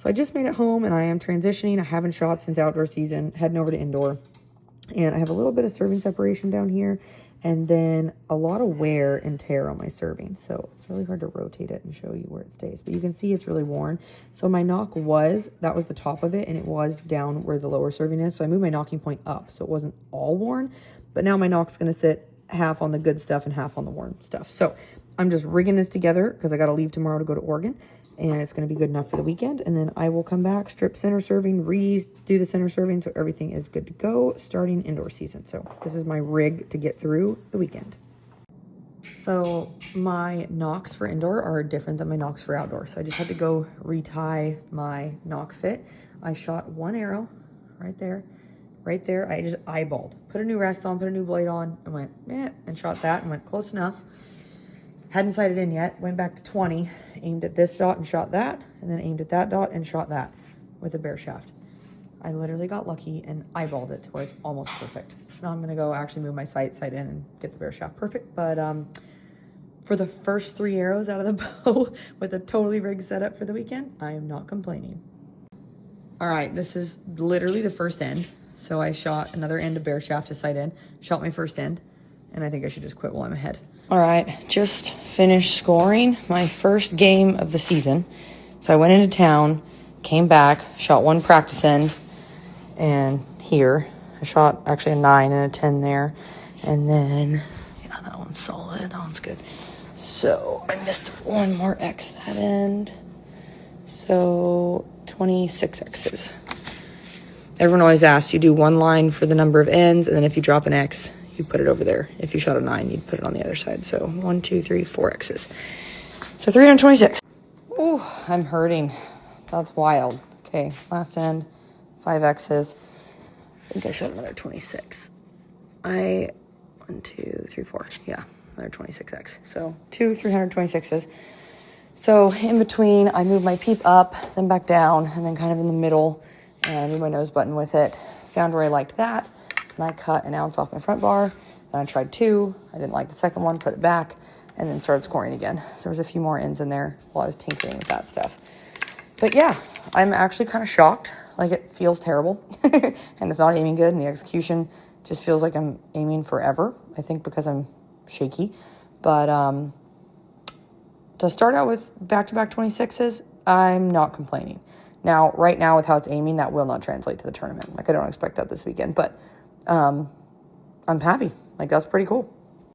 So I just made it home and I am transitioning. I haven't shot since outdoor season, heading over to indoor. And I have a little bit of serving separation down here and then a lot of wear and tear on my serving. So it's really hard to rotate it and show you where it stays, but you can see it's really worn. So my nock that was the top of it, and it was down where the lower serving is. So I moved my nocking point up so it wasn't all worn, but now my nock's going to sit half on the good stuff and half on the worn stuff. So I'm just rigging this together because I got to leave tomorrow to go to Oregon, and it's going to be good enough for the weekend. And then I will come back, strip center serving, redo the center serving, so everything is good to go starting indoor season. So this is my rig to get through the weekend. So my nocks for indoor are different than my nocks for outdoor. So I just had to go retie my nock fit. I shot one arrow right there. I just eyeballed, put a new rest on, put a new blade on, and went, and shot that and went close enough. Hadn't sighted in yet, went back to 20, aimed at this dot and shot that, and then aimed at that dot and shot that with a bare shaft. I literally got lucky and eyeballed it to where it's almost perfect. So now I'm gonna go actually move my sight in and get the bare shaft perfect. But for the first 3 arrows out of the bow with a totally rigged setup for the weekend, I am not complaining. All right, this is literally the first end. So I shot another end of bare shaft to sight in, shot my first end, and I think I should just quit while I'm ahead. All right, just finished scoring my first game of the season. So I went into town, came back, shot one practice end, and here I shot actually a 9 and a 10 there. And then, yeah, that one's solid, that one's good. So I missed one more X that end. So 26 X's. Everyone always asks, you do one line for the number of ends, and then if you drop an X, you put it over there. If you shot a 9, you'd put it on the other side. So 1, 2, 3, 4 X's. So 326. Ooh, I'm hurting. That's wild. Okay, last end, 5 X's. I think I shot another 26. 1, 2, 3, 4. Yeah, another 26X. So 2 326s. So in between, I moved my peep up, then back down, and then kind of in the middle, and I moved my nose button with it. Found where I liked that, and I cut 1 ounce off my front bar. Then I tried 2. I didn't like the second one, put it back, and then started scoring again. So there was a few more ends in there while I was tinkering with that stuff. But yeah, I'm actually kind of shocked. Like, it feels terrible, and it's not aiming good, and the execution just feels like I'm aiming forever. I think because I'm shaky. But to start out with back-to-back 26s, I'm not complaining. Now, right now, with how it's aiming, that will not translate to the tournament. Like, I don't expect that this weekend, but I'm happy. Like, that's pretty cool.